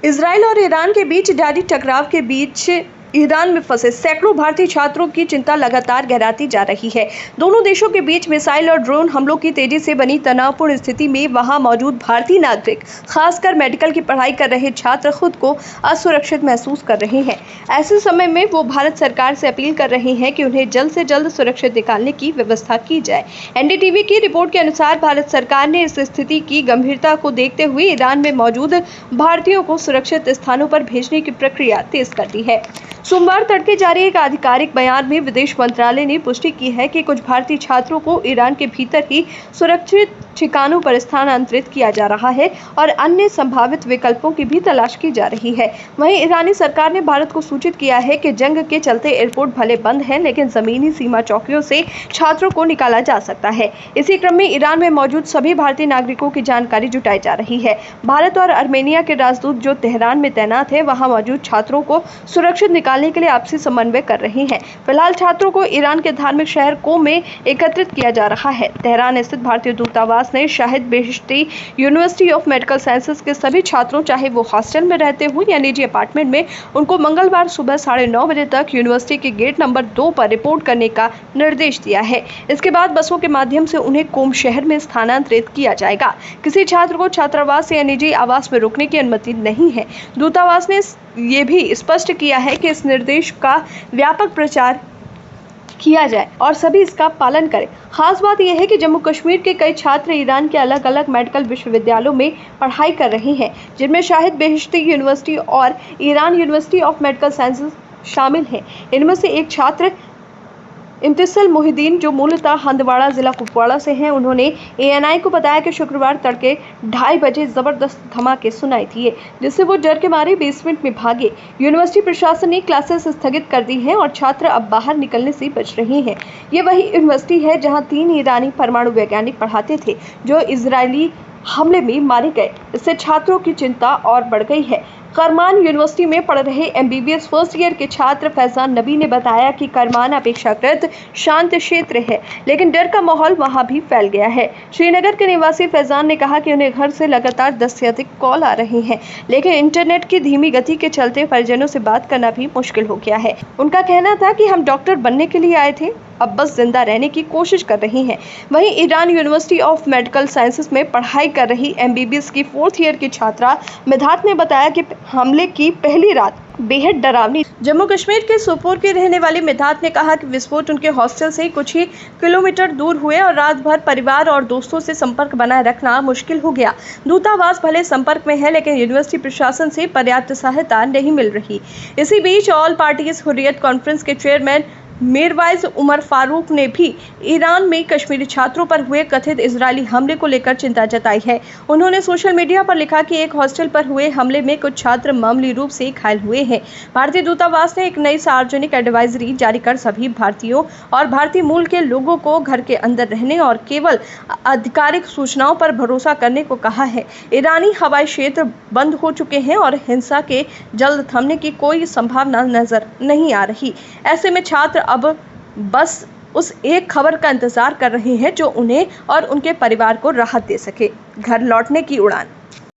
Israel और Iran के बीच जारी टकराव के बीच ईरान में फंसे सैकड़ों भारतीय छात्रों की चिंता लगातार गहराती जा रही है। दोनों देशों के बीच मिसाइल और ड्रोन हमलों की तेजी से बनी तनावपूर्ण स्थिति में वहां मौजूद भारतीय नागरिक, खासकर मेडिकल की पढ़ाई कर रहे छात्र खुद को असुरक्षित महसूस कर रहे हैं। ऐसे समय में वो भारत सरकार से अपील कर रहे हैं कि उन्हें जल्द से जल्द सुरक्षित निकालने की व्यवस्था की जाए। एनडीटीवी की रिपोर्ट के अनुसार भारत सरकार ने इस स्थिति की गंभीरता को देखते हुए ईरान में मौजूद भारतीयों को सुरक्षित स्थानों पर भेजने की प्रक्रिया तेज कर दी है। सोमवार तड़के जारी एक आधिकारिक बयान में विदेश मंत्रालय ने पुष्टि की है कि कुछ भारतीय छात्रों को ईरान के भीतर ही सुरक्षित ठिकानों पर स्थानांतरित किया जा रहा है और अन्य संभावित विकल्पों की भी तलाश की जा रही है। वहीं ईरानी सरकार ने भारत को सूचित किया है कि जंग के चलते एयरपोर्ट भले बंद हैं, लेकिन जमीनी सीमा चौकियों से छात्रों को निकाला जा सकता है। इसी क्रम में ईरान में मौजूद सभी भारतीय नागरिकों की जानकारी जुटाई जा रही है। भारत और आर्मेनिया के राजदूत जो तेहरान में तैनात है, वहां मौजूद छात्रों को सुरक्षित निकालने के लिए आपसी समन्वय कर रहे हैं। फिलहाल छात्रों को ईरान के धार्मिक शहर कोम में एकत्रित किया जा रहा है। तेहरान स्थित भारतीय दूतावास ने Shahid Beheshti university of medical sciences के सभी छात्रों, चाहे वो हॉस्टल में रहते हो या निजी अपार्टमेंट में, उनको मंगलवार सुबह 9:30 बजे तक यूनिवर्सिटी के गेट नंबर 2 पर रिपोर्ट करने का निर्देश दिया है। इसके बाद बसों के माध्यम से उन्हें कोम शहर में स्थानांतरित किया जाएगा। किसी छात्र को छात्रावास या निजी आवास में रुकने की अनुमति नहीं है। दूतावास ने ये भी स्पष्ट किया है कि इस निर्देश का व्यापक प्रचार किया जाए और सभी इसका पालन करें। खास बात यह है कि जम्मू कश्मीर के कई छात्र ईरान के अलग अलग मेडिकल विश्वविद्यालयों में पढ़ाई कर रहे हैं, जिनमें शाहिद बेहिश्ती यूनिवर्सिटी और Iran university of medical sciences शामिल हैं। इनमें से एक छात्र इम्तिसल मोहिद्दीन, जो मूलतः हंदवाड़ा जिला कुपवाड़ा से हैं, उन्होंने एएनआई को बताया कि शुक्रवार तड़के 2:30 बजे जबरदस्त धमाके सुनाई दिए, जिससे वो डर के मारे बेसमेंट में भागे। यूनिवर्सिटी प्रशासन ने क्लासेस स्थगित कर दी हैं और छात्र अब बाहर निकलने से बच रहे हैं। ये वही यूनिवर्सिटी है जहां 3 ईरानी परमाणु वैज्ञानिक पढ़ाते थे, जो इजरायली हमले में मारे गए। इससे छात्रों की चिंता और बढ़ गई है। करमान यूनिवर्सिटी में पढ़ रहे एमबीबीएस फर्स्ट ईयर के छात्र फैजान नबी ने बताया कि करमान अपेक्षाकृत शांत क्षेत्र है, लेकिन डर का माहौल वहां भी फैल गया है। श्रीनगर के निवासी फैजान ने कहा कि उन्हें घर से लगातार 10 से अधिक कॉल आ रहे हैं, लेकिन इंटरनेट की धीमी गति के चलते परिजनों से बात करना भी मुश्किल हो गया है। उनका कहना था कि हम डॉक्टर बनने के लिए आए थे, अब बस जिंदा रहने की कोशिश कर रही हैं। वहीं Iran university of medical sciences में पढ़ाई कर रही एमबीबीएस की 4th ईयर की छात्रा मिधात ने बताया कि हमले की पहली रात बेहद डरावनी। जम्मू कश्मीर के सोपोर की रहने वाली मिधात ने कहा कि विस्फोट उनके हॉस्टल से कुछ ही किलोमीटर दूर हुए और रात भर परिवार और दोस्तों से संपर्क बनाए रखना मुश्किल हो गया। दूतावास भले संपर्क में है, लेकिन यूनिवर्सिटी प्रशासन से पर्याप्त सहायता नहीं मिल रही। इसी बीच ऑल पार्टीज हुर्रियत कॉन्फ्रेंस के चेयरमैन मीरवाइज उमर फारूक ने भी ईरान में कश्मीरी छात्रों पर हुए कथित इजरायली हमले को लेकर चिंता जताई है। उन्होंने सोशल मीडिया पर लिखा कि एक हॉस्टल पर हुए हमले में कुछ छात्र मामूली रूप से घायल हुए हैं। भारतीय दूतावास ने एक नई सार्वजनिक एडवाइजरी जारी कर सभी भारतीयों और भारतीय मूल के लोगों को घर के अंदर रहने और केवल आधिकारिक सूचनाओं पर भरोसा करने को कहा है। ईरानी हवाई क्षेत्र बंद हो चुके हैं और हिंसा के जल्द थमने की कोई संभावना नजर नहीं आ रही। ऐसे में छात्र अब बस उस एक खबर का इंतजार कर रहे हैं जो उन्हें और उनके परिवार को राहत दे सके, घर लौटने की उड़ान।